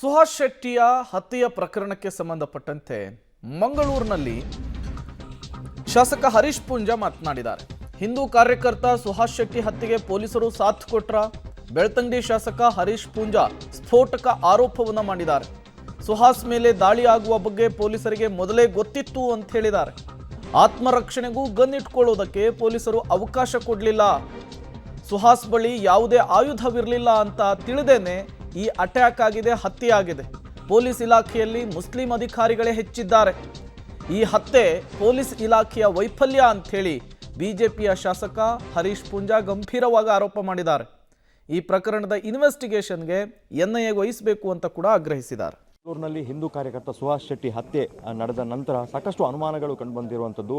ಸುಹಾಸ್ ಶೆಟ್ಟಿಯ ಹತ್ಯೆಯ ಪ್ರಕರಣಕ್ಕೆ ಸಂಬಂಧಪಟ್ಟಂತೆ ಮಂಗಳೂರಿನಲ್ಲಿ ಶಾಸಕ ಹರೀಶ್ ಪೂಂಜಾ ಮಾತನಾಡಿದ್ದಾರೆ. ಹಿಂದೂ ಕಾರ್ಯಕರ್ತ ಸುಹಾಸ್ ಶೆಟ್ಟಿ ಹತ್ಯೆಗೆ ಪೊಲೀಸರು ಸಾಥ್ ಕೊಟ್ರ? ಬೆಳ್ತಂಗಡಿ ಶಾಸಕ ಹರೀಶ್ ಪೂಂಜಾ ಸ್ಫೋಟಕ ಆರೋಪವನ್ನ ಮಾಡಿದ್ದಾರೆ. ಸುಹಾಸ್ ಮೇಲೆ ದಾಳಿ ಆಗುವ ಬಗ್ಗೆ ಪೊಲೀಸರಿಗೆ ಮೊದಲೇ ಗೊತ್ತಿತ್ತು ಅಂತ ಹೇಳಿದ್ದಾರೆ. ಆತ್ಮರಕ್ಷಣೆಗೂ ಗನ್ ಇಟ್ಕೊಳ್ಳೋದಕ್ಕೆ ಪೊಲೀಸರು ಅವಕಾಶ ಕೊಡಲಿಲ್ಲ. ಸುಹಾಸ್ ಬಳಿ ಯಾವುದೇ ಆಯುಧವಿರಲಿಲ್ಲ ಅಂತ ತಿಳಿದೇನೆ ಈ ಅಟ್ಯಾಕ್ ಆಗಿದೆ, ಹತ್ಯೆ ಆಗಿದೆ. ಪೊಲೀಸ್ ಇಲಾಖೆಯಲ್ಲಿ ಮುಸ್ಲಿಂ ಅಧಿಕಾರಿಗಳೇ ಹೆಚ್ಚಿದ್ದಾರೆ. ಈ ಹತ್ಯೆ ಪೊಲೀಸ್ ಇಲಾಖೆಯ ವೈಫಲ್ಯ ಅಂತ ಹೇಳಿ ಬಿಜೆಪಿಯ ಶಾಸಕ ಹರೀಶ್ ಪೂಂಜಾ ಗಂಭೀರವಾಗಿ ಆರೋಪ ಮಾಡಿದ್ದಾರೆ. ಈ ಪ್ರಕರಣದ ಇನ್ವೆಸ್ಟಿಗೇಷನ್ಗೆ ಎನ್ಐಎ ವಹಿಸಬೇಕು ಅಂತ ಕೂಡ ಆಗ್ರಹಿಸಿದ್ದಾರೆ. ಮಂಗಳೂರಿನಲ್ಲಿ ಹಿಂದೂ ಕಾರ್ಯಕರ್ತ ಸುಹಾಸ್ ಶೆಟ್ಟಿ ಹತ್ಯೆ ನಡೆದ ನಂತರ ಸಾಕಷ್ಟು ಅನುಮಾನಗಳು ಕಂಡುಬಂದಿರುವಂಥದ್ದು.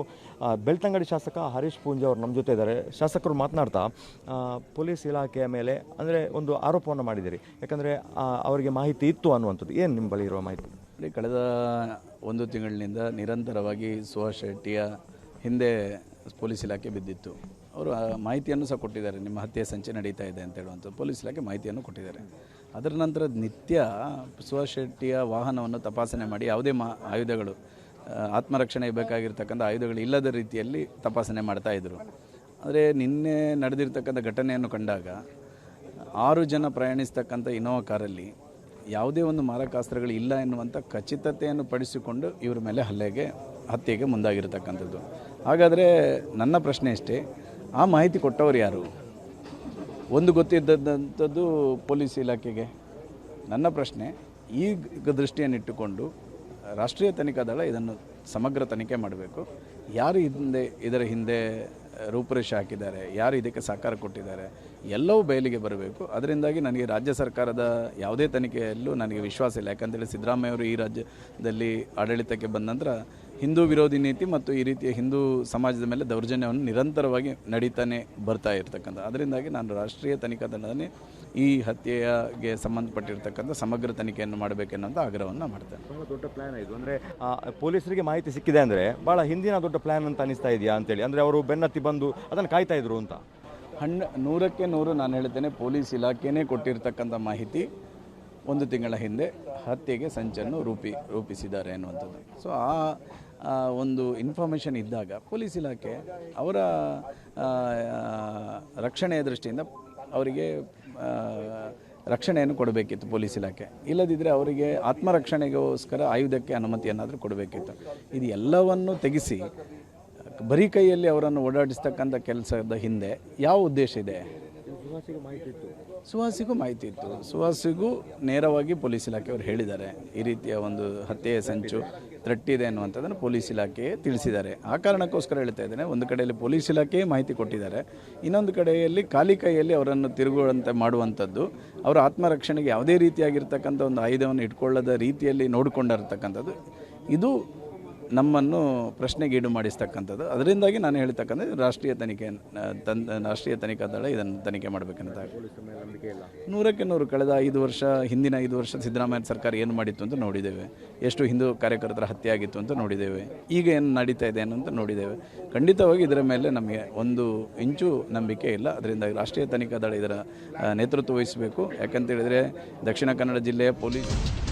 ಬೆಳ್ತಂಗಡಿ ಶಾಸಕ ಹರೀಶ್ ಪೂಂಜಾ ಅವರು ನಮ್ಮ ಜೊತೆ ಇದ್ದಾರೆ. ಶಾಸಕರು ಮಾತನಾಡ್ತಾ ಪೊಲೀಸ್ ಇಲಾಖೆಯ ಮೇಲೆ ಅಂದರೆ ಒಂದು ಆರೋಪವನ್ನು ಮಾಡಿದ್ದೀರಿ, ಯಾಕಂದರೆ ಅವರಿಗೆ ಮಾಹಿತಿ ಇತ್ತು ಅನ್ನುವಂಥದ್ದು. ಏನು ನಿಮ್ಮ ಬಳಿ ಇರುವ ಮಾಹಿತಿ? ಕಳೆದ ಒಂದು ತಿಂಗಳಿನಿಂದ ನಿರಂತರವಾಗಿ ಸುಹಾಸ್ ಶೆಟ್ಟಿಯ ಹಿಂದೆ ಪೊಲೀಸ್ ಇಲಾಖೆ ಬಿದ್ದಿತ್ತು. ಅವರು ಮಾಹಿತಿಯನ್ನು ಸಹ ಕೊಟ್ಟಿದ್ದಾರೆ, ನಿಮ್ಮ ಹತ್ಯೆ ಸಂಚೆ ನಡೀತಾ ಇದೆ ಅಂತ ಹೇಳುವಂಥ ಪೊಲೀಸ್ ಇಲಾಖೆ ಮಾಹಿತಿಯನ್ನು ಕೊಟ್ಟಿದ್ದಾರೆ. ಅದರ ನಂತರ ನಿತ್ಯ ಸುಹಾಸ್ ಶೆಟ್ಟಿಯ ವಾಹನವನ್ನು ತಪಾಸಣೆ ಮಾಡಿ ಯಾವುದೇ ಆಯುಧಗಳು, ಆತ್ಮರಕ್ಷಣೆಗೆ ಬೇಕಾಗಿರ್ತಕ್ಕಂಥ ಆಯುಧಗಳು ಇಲ್ಲದ ರೀತಿಯಲ್ಲಿ ತಪಾಸಣೆ ಮಾಡ್ತಾಯಿದ್ರು. ಆದರೆ ನಿನ್ನೆ ನಡೆದಿರ್ತಕ್ಕಂಥ ಘಟನೆಯನ್ನು ಕಂಡಾಗ 6 ಜನ ಪ್ರಯಾಣಿಸ್ತಕ್ಕಂಥ ಇನೋವಾ ಕಾರಲ್ಲಿ ಯಾವುದೇ ಒಂದು ಮಾರಕಾಸ್ತ್ರಗಳು ಇಲ್ಲ ಎನ್ನುವಂಥ ಖಚಿತತೆಯನ್ನು ಪಡಿಸಿಕೊಂಡು ಇವರ ಮೇಲೆ ಹತ್ಯೆಗೆ ಮುಂದಾಗಿರ್ತಕ್ಕಂಥದ್ದು. ಹಾಗಾದರೆ ನನ್ನ ಪ್ರಶ್ನೆ ಅಷ್ಟೇ, ಆ ಮಾಹಿತಿ ಕೊಟ್ಟವರು ಯಾರು? ಒಂದು ಗೊತ್ತಿದ್ದಂಥದ್ದು ಪೊಲೀಸ್ ಇಲಾಖೆಗೆ. ನನ್ನ ಪ್ರಶ್ನೆ, ಈ ದೃಷ್ಟಿಯನ್ನಿಟ್ಟುಕೊಂಡು ರಾಷ್ಟ್ರೀಯ ತನಿಖಾ ದಳ ಇದನ್ನು ಸಮಗ್ರ ತನಿಖೆ ಮಾಡಬೇಕು. ಯಾರು ಇದರ ಹಿಂದೆ ರೂಪುರೇಷೆ ಹಾಕಿದ್ದಾರೆ, ಯಾರು ಇದಕ್ಕೆ ಸಹಕಾರ ಕೊಟ್ಟಿದ್ದಾರೆ, ಎಲ್ಲವೂ ಬಯಲಿಗೆ ಬರಬೇಕು. ಅದರಿಂದಾಗಿ ನನಗೆ ರಾಜ್ಯ ಸರ್ಕಾರದ ಯಾವುದೇ ತನಿಖೆಯಲ್ಲೂ ನನಗೆ ವಿಶ್ವಾಸ ಇಲ್ಲ. ಯಾಕಂತೇಳಿ ಸಿದ್ದರಾಮಯ್ಯ ಅವರು ಈ ರಾಜ್ಯದಲ್ಲಿ ಆಡಳಿತಕ್ಕೆ ಬಂದ ನಂತರ ಹಿಂದೂ ವಿರೋಧಿ ನೀತಿ ಮತ್ತು ಈ ರೀತಿಯ ಹಿಂದೂ ಸಮಾಜದ ಮೇಲೆ ದೌರ್ಜನ್ಯವನ್ನು ನಿರಂತರವಾಗಿ ನಡೀತಾನೆ ಬರ್ತಾ ಇರ್ತಕ್ಕಂಥ. ಅದರಿಂದಾಗಿ ನಾನು ರಾಷ್ಟ್ರೀಯ ತನಿಖಾ ದಳದಲ್ಲಿ ಈ ಹತ್ಯೆಗೆ ಸಂಬಂಧಪಟ್ಟಿರ್ತಕ್ಕಂಥ ಸಮಗ್ರ ತನಿಖೆಯನ್ನು ಮಾಡಬೇಕೆನ್ನುವಂಥ ಆಗ್ರಹವನ್ನು ಮಾಡ್ತೇನೆ. ಭಾಳ ದೊಡ್ಡ ಪ್ಲ್ಯಾನ್ ಇದು. ಅಂದರೆ ಪೊಲೀಸರಿಗೆ ಮಾಹಿತಿ ಸಿಕ್ಕಿದೆ ಅಂದರೆ ಭಾಳ ಹಿಂದಿನ ದೊಡ್ಡ ಪ್ಲ್ಯಾನ್ ಅಂತ ಅನಿಸ್ತಾ ಇದೆಯಾ ಅಂತೇಳಿ, ಅಂದರೆ ಅವರು ಬೆನ್ನತ್ತಿ ಬಂದು ಅದನ್ನು ಕಾಯ್ತಾ ಇದ್ರು ಅಂತ. 100ಕ್ಕೆ 100 ನಾನು ಹೇಳ್ತೇನೆ, ಪೊಲೀಸ್ ಇಲಾಖೆಯೇ ಕೊಟ್ಟಿರ್ತಕ್ಕಂಥ ಮಾಹಿತಿ ಒಂದು ತಿಂಗಳ ಹಿಂದೆ ಹತ್ಯೆಗೆ ಸಂಚನ್ನು ರೂಪಿಸಿದ್ದಾರೆ ಅನ್ನುವಂಥದ್ದು. ಸೊ ಆ ಒಂದು ಇನ್ಫಾರ್ಮೇಷನ್ ಇದ್ದಾಗ ಪೊಲೀಸ್ ಇಲಾಖೆ ಅವರ ರಕ್ಷಣೆಯ ದೃಷ್ಟಿಯಿಂದ ಅವರಿಗೆ ರಕ್ಷಣೆಯನ್ನು ಕೊಡಬೇಕಿತ್ತು ಪೊಲೀಸ್ ಇಲಾಖೆ. ಇಲ್ಲದಿದ್ದರೆ ಅವರಿಗೆ ಆತ್ಮರಕ್ಷಣೆಗೋಸ್ಕರ ಆಯುಧಕ್ಕೆ ಅನುಮತಿಯನ್ನಾದರೂ ಕೊಡಬೇಕಿತ್ತು. ಇದು ಎಲ್ಲವನ್ನು ತೆಗೆಸಿ ಬರೀ ಕೈಯಲ್ಲಿ ಅವರನ್ನು ಓಡಾಡಿಸ್ತಕ್ಕಂಥ ಕೆಲಸದ ಹಿಂದೆ ಯಾವ ಉದ್ದೇಶ ಇದೆ? ಸುಹಾಸಿಗೂ ಮಾಹಿತಿ ಇತ್ತು. ಸುಹಾಸಿಗೂ ನೇರವಾಗಿ ಪೊಲೀಸ್ ಇಲಾಖೆಯವರು ಹೇಳಿದ್ದಾರೆ, ಈ ರೀತಿಯ ಒಂದು ಹತ್ಯೆಯ ಸಂಚು ತಟ್ಟಿದೆ ಅನ್ನುವಂಥದ್ದನ್ನು ಪೊಲೀಸ್ ಇಲಾಖೆಯೇ ತಿಳಿಸಿದ್ದಾರೆ. ಆ ಕಾರಣಕ್ಕೋಸ್ಕರ ಹೇಳ್ತಾ ಇದ್ದೇನೆ, ಒಂದು ಕಡೆಯಲ್ಲಿ ಪೊಲೀಸ್ ಇಲಾಖೆಯೇ ಮಾಹಿತಿ ಕೊಟ್ಟಿದ್ದಾರೆ, ಇನ್ನೊಂದು ಕಡೆಯಲ್ಲಿ ಖಾಲಿ ಕೈಯಲ್ಲಿ ಅವರನ್ನು ತಿರುಗುವಂತೆ ಮಾಡುವಂಥದ್ದು, ಅವರ ಆತ್ಮರಕ್ಷಣೆಗೆ ಯಾವುದೇ ರೀತಿಯಾಗಿರ್ತಕ್ಕಂಥ ಒಂದು ಆಯುಧವನ್ನು ಇಟ್ಕೊಳ್ಳದ ರೀತಿಯಲ್ಲಿ ನೋಡಿಕೊಂಡಿರ್ತಕ್ಕಂಥದ್ದು, ಇದು ನಮ್ಮನ್ನು ಪ್ರಶ್ನೆಗೀಡು ಮಾಡಿಸ್ತಕ್ಕಂಥದ್ದು. ಅದರಿಂದಾಗಿ ನಾನು ಹೇಳ್ತಕ್ಕಂಥ ರಾಷ್ಟ್ರೀಯ ತನಿಖಾ ದಳ ಇದನ್ನು ತನಿಖೆ ಮಾಡಬೇಕಂತ. 100ಕ್ಕೆ 100 ಕಳೆದ 5 ವರ್ಷ, ಹಿಂದಿನ 5 ವರ್ಷ ಸಿದ್ದರಾಮಯ್ಯ ಸರ್ಕಾರ ಏನು ಮಾಡಿತ್ತು ಅಂತ ನೋಡಿದ್ದೇವೆ. ಎಷ್ಟು ಹಿಂದೂ ಕಾರ್ಯಕರ್ತರ ಹತ್ಯೆ ಆಗಿತ್ತು ಅಂತ ನೋಡಿದ್ದೇವೆ. ಈಗ ಏನು ನಡೀತಾ ಇದೆ ಅನ್ನೋಂತ ನೋಡಿದ್ದೇವೆ. ಖಂಡಿತವಾಗಿ ಇದರ ಮೇಲೆ ನಮಗೆ ಒಂದು ಇಂಚು ನಂಬಿಕೆ ಇಲ್ಲ. ಅದರಿಂದಾಗಿ ರಾಷ್ಟ್ರೀಯ ತನಿಖಾ ದಳ ಇದರ ನೇತೃತ್ವ ವಹಿಸಬೇಕು. ಯಾಕಂತೇಳಿದರೆ ದಕ್ಷಿಣ ಕನ್ನಡ ಜಿಲ್ಲೆಯ ಪೊಲೀಸ್